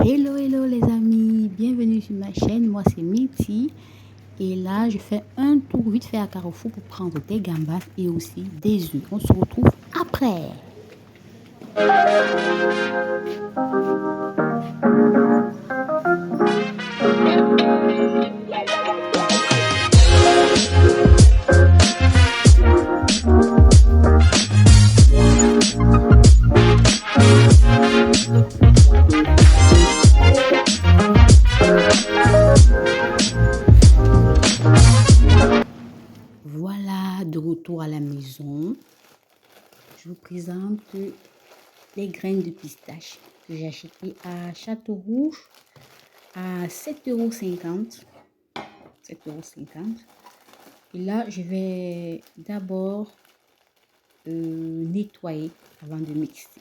Hello les amis, bienvenue sur ma chaîne, moi c'est Miti et là je fais un tour vite fait à Carrefour pour prendre des gambas et aussi des œufs. On se retrouve après. Voilà, de retour à la maison. Je vous présente les graines de pistache que j'ai achetées à Château-Rouge à 7,50 €. 7,50 €. Et là, je vais d'abord nettoyer avant de mixer.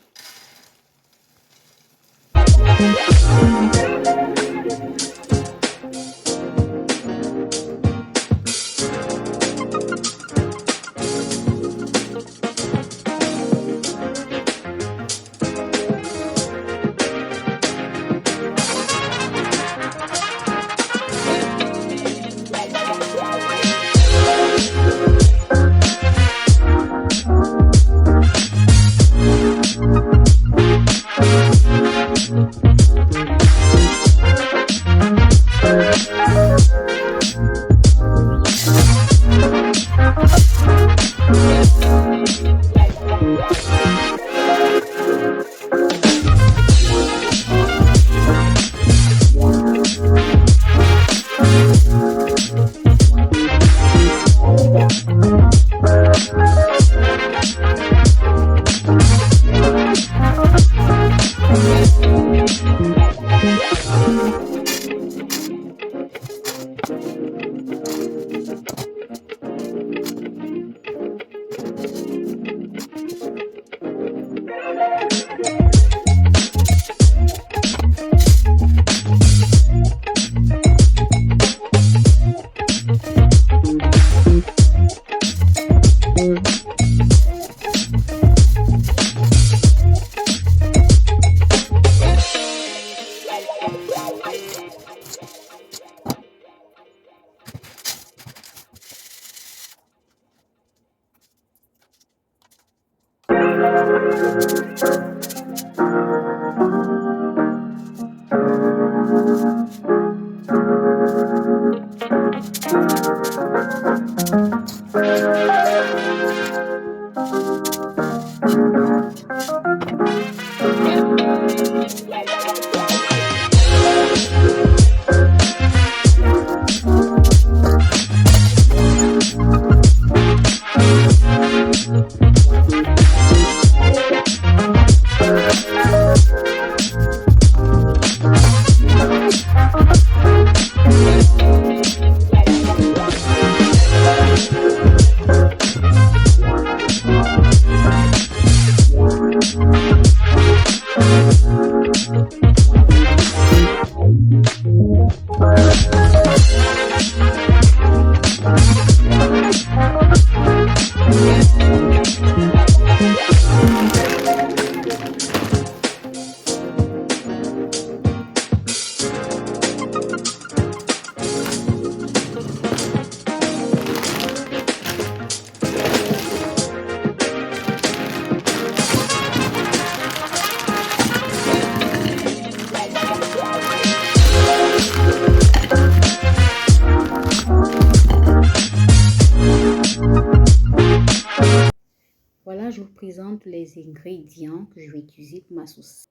Voilà, je vous présente les ingrédients que je vais utiliser pour ma sauce.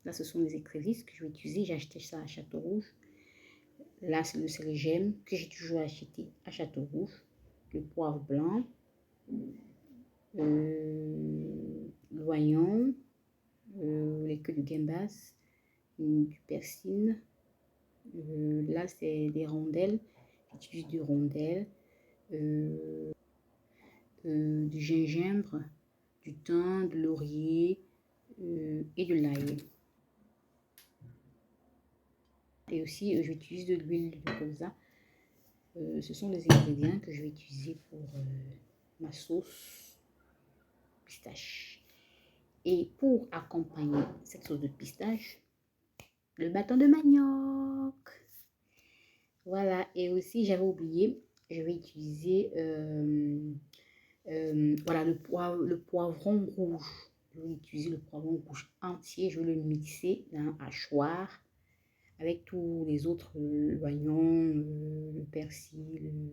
Là, ce sont les écrevisses que je vais utiliser. J'ai acheté ça à Château-Rouge. Là, c'est le sel que j'ai toujours acheté à Château-Rouge. Le poivre blanc, l'oignon, les queues de gambas, du persil. Là, c'est des rondelles. J'utilise du rondelles. Du gingembre, du thym, de laurier et de l'ail. Et aussi, j'utilise de l'huile de colza. Ce sont les ingrédients que je vais utiliser pour ma sauce pistache. Et pour accompagner cette sauce de pistache, le bâton de manioc. Voilà, et aussi j'avais oublié, je vais utiliser voilà, le poivron rouge. Je vais utiliser le poivron rouge entier, je vais le mixer dans un hachoir avec tous les autres, l'oignon, le persil,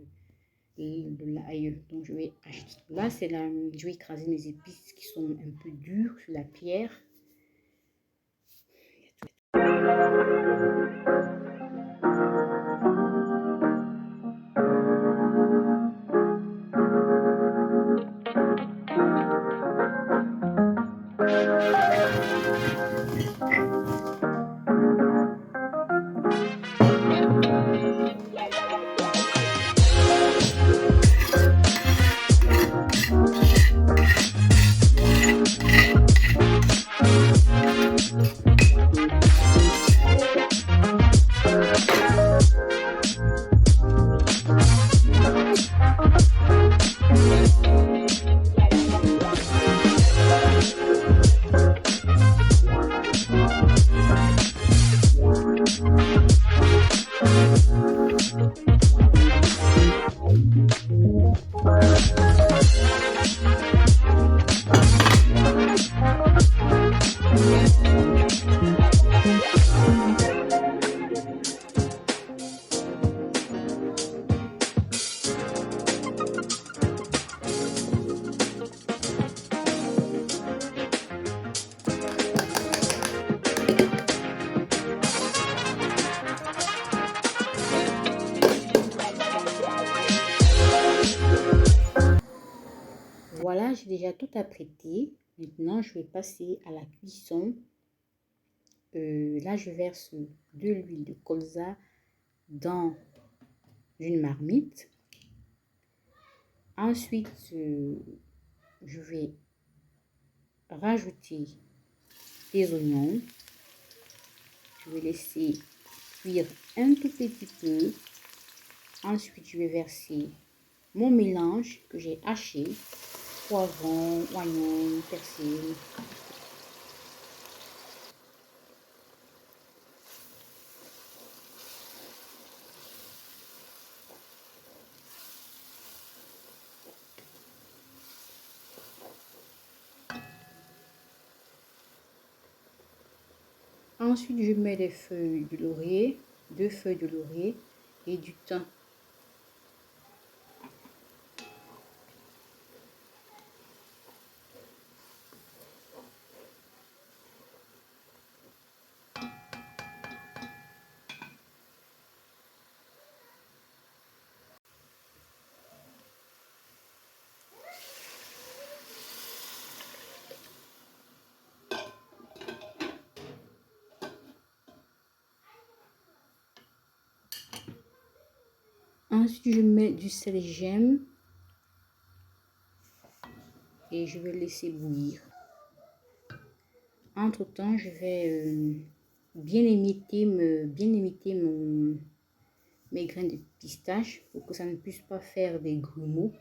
de l'ail. Donc je vais acheter. Là, je vais écraser mes épices qui sont un peu dures sur la pierre. Voilà, j'ai déjà tout apprêté. Maintenant, je vais passer à la cuisson. Là, je verse de l'huile de colza dans une marmite. Ensuite, je vais rajouter des oignons. Je vais laisser cuire un tout petit peu. Ensuite, je vais verser mon mélange que j'ai haché. Poivron, oignon, persil. Ensuite, je mets des feuilles de laurier, 2 feuilles de laurier et du thym. Ensuite, je mets du sel gemme et je vais laisser bouillir. Entre-temps, je vais bien imiter mes grains de pistache pour que ça ne puisse pas faire des grumeaux.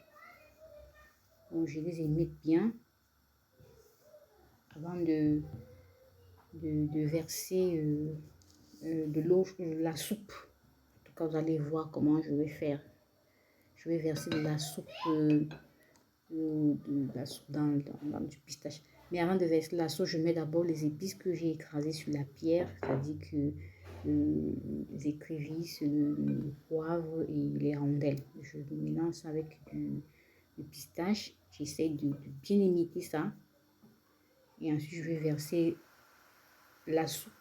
Donc, je les imite bien avant de verser de l'eau, la soupe. En tout cas, vous allez voir comment je vais faire. Je vais verser de la soupe, dans du pistache. Mais avant de verser la sauce, je mets d'abord les épices que j'ai écrasées sur la pierre, c'est-à-dire que les écrevisses, le poivre et les rondelles. Je mélange ça avec du pistache. J'essaie de bien imiter ça. Et ensuite, je vais verser la soupe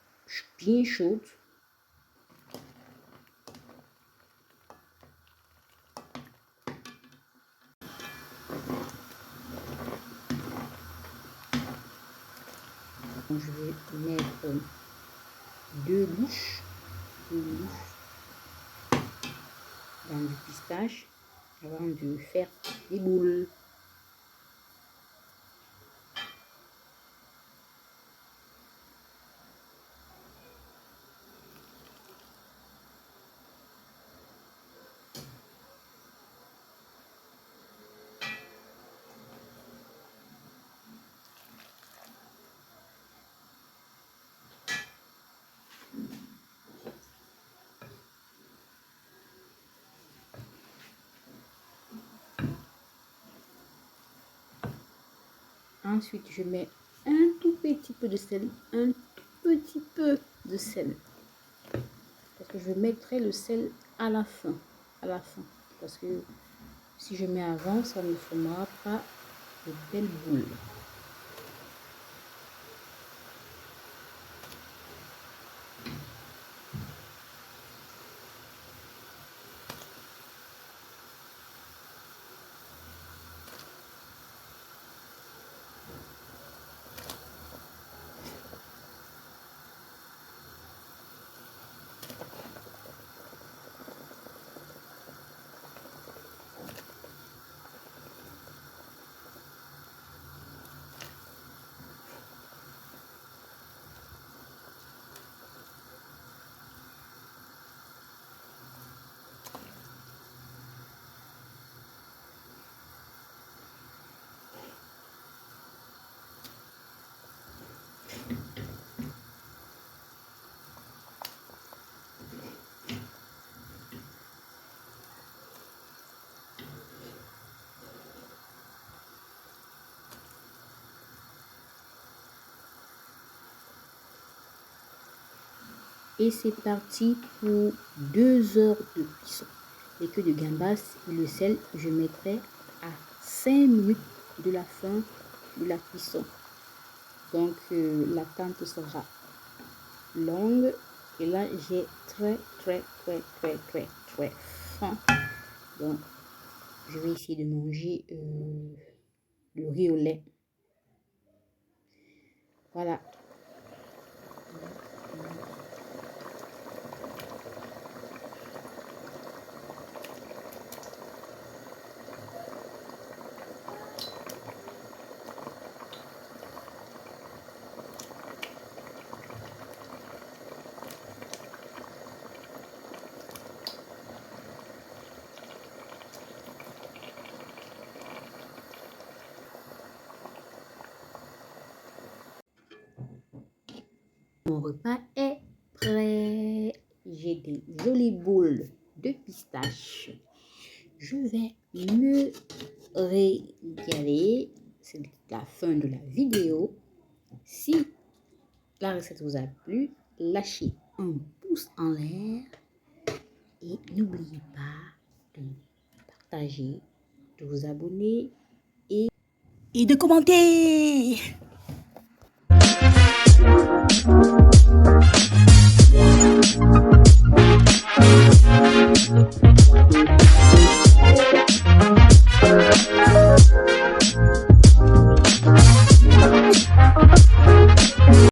bien chaude. Donc, je vais mettre 2 louches dans du pistache avant de faire des boules. Ensuite, je mets un tout petit peu de sel, un tout petit peu de sel. Parce que je mettrai le sel à la fin. Parce que si je mets avant, ça ne formera pas de belles boules. Et c'est parti pour 2 heures de cuisson. Les queues de gambas et le sel, je mettrai à 5 minutes de la fin de la cuisson. Donc l'attente sera longue. Et là, j'ai très faim. Donc, je vais essayer de manger le riz au lait. Voilà. Mon repas est prêt. J'ai des jolies boules de pistache. Je vais me régaler. C'est la fin de la vidéo. Si la recette vous a plu, lâchez un pouce en l'air et n'oubliez pas de partager, de vous abonner et de commenter.